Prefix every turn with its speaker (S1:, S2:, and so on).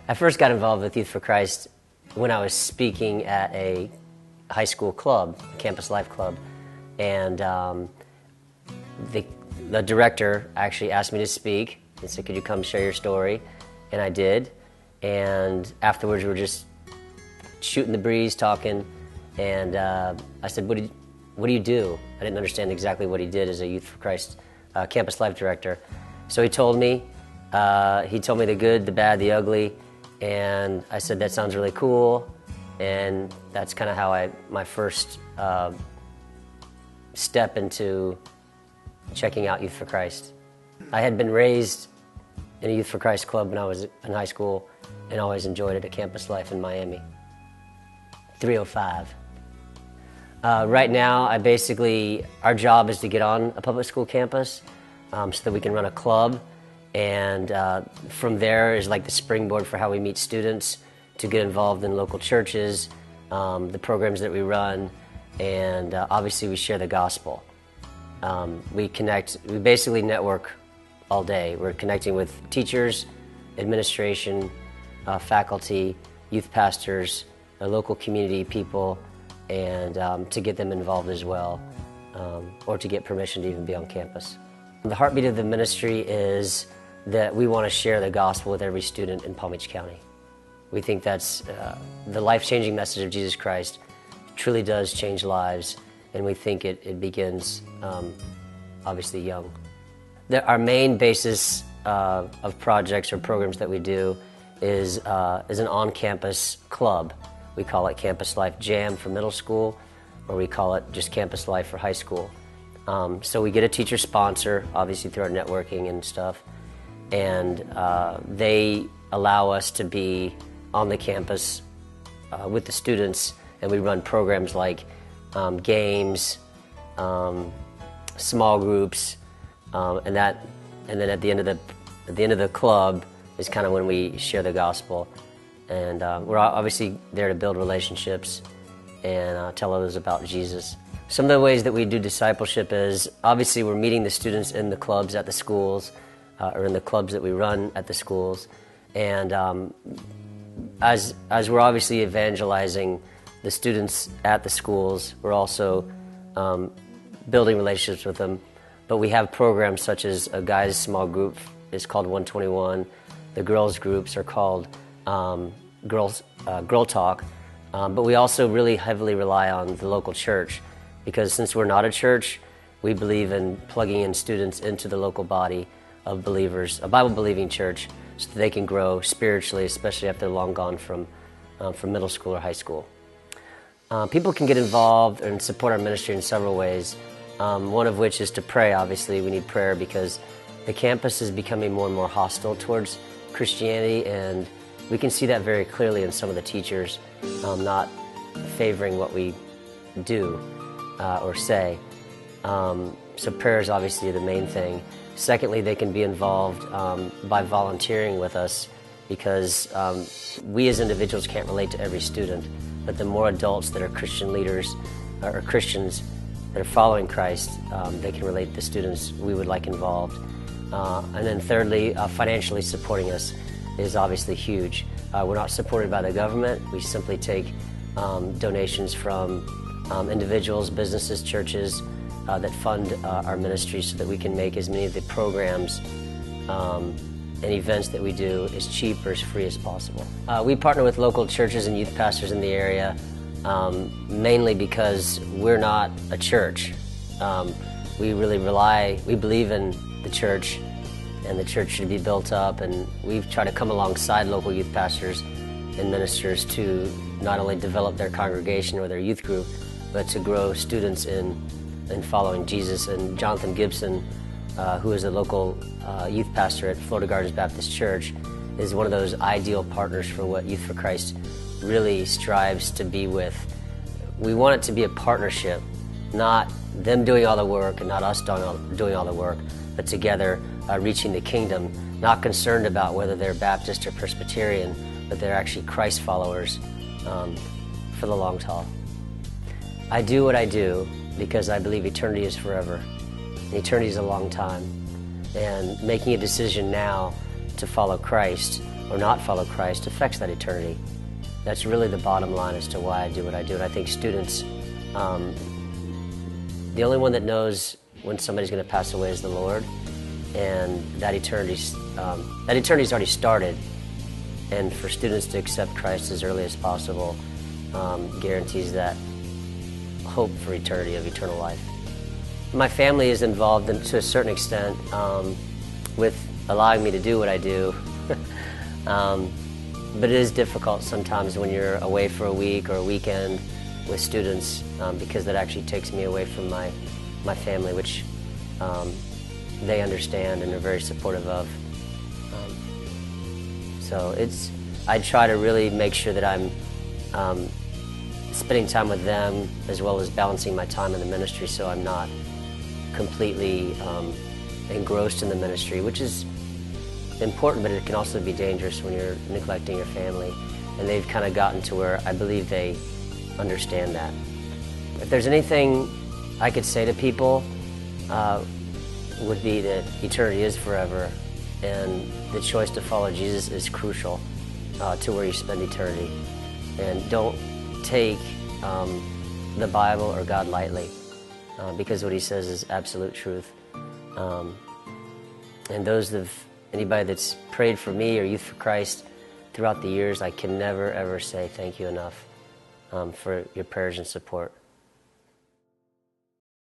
S1: I first got involved with Youth for Christ when I was speaking at a high school club, Campus Life Club, and the director actually asked me to speak and said, could you come share your story? And I did, and afterwards we were just shooting the breeze, talking, and I said, what do you do? I didn't understand exactly what he did as a Youth for Christ Campus Life director. So he told me the good, the bad, the ugly, and I said, that sounds really cool, and that's kind of how my first step into checking out Youth for Christ. I had been raised in a Youth for Christ club when I was in high school and always enjoyed it at Campus Life in Miami. 305. Right now, our job is to get on a public school campus so that we can run a club, and from there is like the springboard for how we meet students to get involved in local churches, the programs that we run, and obviously we share the gospel. We basically network all day. We're connecting with teachers, administration, faculty, youth pastors, local community people, and to get them involved as well, or to get permission to even be on campus. The heartbeat of the ministry is that we want to share the gospel with every student in Palm Beach County. We think that's the life-changing message of Jesus Christ truly does change lives, and we think it begins obviously young. Our main basis of projects or programs that we do is an on-campus club. We call it Campus Life Jam for middle school, or we call it just Campus Life for high school. So we get a teacher sponsor, obviously through our networking and stuff, and they allow us to be on the campus with the students, and we run programs like games, small groups, and then at the end of the club is kind of when we share the gospel, and we're obviously there to build relationships and tell others about Jesus. Some of the ways that we do discipleship is obviously we're meeting the students in the clubs at the schools, or in the clubs that we run at the schools, and as we're obviously evangelizing the students at the schools, we're also building relationships with them. But we have programs such as a guys' small group is called 121. The girls' groups are called Girl Talk. But we also really heavily rely on the local church, because since we're not a church, we believe in plugging in students into the local body of believers, a Bible-believing church, so that they can grow spiritually, especially if they're long gone from middle school or high school. People can get involved and support our ministry in several ways, one of which is to pray. Obviously, we need prayer because the campus is becoming more and more hostile towards Christianity, and we can see that very clearly in some of the teachers not favoring what we do or say. So prayer is obviously the main thing. Secondly, they can be involved by volunteering with us, because we as individuals can't relate to every student, but the more adults that are Christian leaders or Christians that are following Christ, they can relate to the students we would like involved. And then thirdly, financially supporting us is obviously huge. We're not supported by the government. We simply take donations from individuals, businesses, churches that fund our ministry, so that we can make as many of the programs and events that we do as cheap or as free as possible. We partner with local churches and youth pastors in the area, mainly because we're not a church. We believe in the church, and the church should be built up, and we've tried to come alongside local youth pastors and ministers to not only develop their congregation or their youth group, but to grow students in following Jesus. And Jonathan Gibson, who is a local youth pastor at Florida Gardens Baptist Church, is one of those ideal partners for what Youth for Christ really strives to be with. We want it to be a partnership, not them doing all the work and not us doing all the work, but together reaching the kingdom, not concerned about whether they're Baptist or Presbyterian, but they're actually Christ followers for the long haul. I do what I do because I believe eternity is forever. And eternity is a long time. And making a decision now to follow Christ or not follow Christ affects that eternity. That's really the bottom line as to why I do what I do. And I think students, the only one that knows when somebody's going to pass away is the Lord, and that eternity's already started. And for students to accept Christ as early as possible guarantees that hope for eternity, of eternal life. My family is involved to a certain extent with allowing me to do what I do. But it is difficult sometimes when you're away for a week or a weekend with students because that actually takes me away from my family, which they understand and are very supportive of. So I try to really make sure that I'm spending time with them as well as balancing my time in the ministry, so I'm not completely engrossed in the ministry, which is important, but it can also be dangerous when you're neglecting your family. And they've kind of gotten to where I believe they understand that. If there's anything I could say to people, would be that eternity is forever, and the choice to follow Jesus is crucial to where you spend eternity. And don't take the Bible or God lightly, because what he says is absolute truth. And anybody that's prayed for me or Youth for Christ throughout the years, I can never, ever say thank you enough for your prayers and support.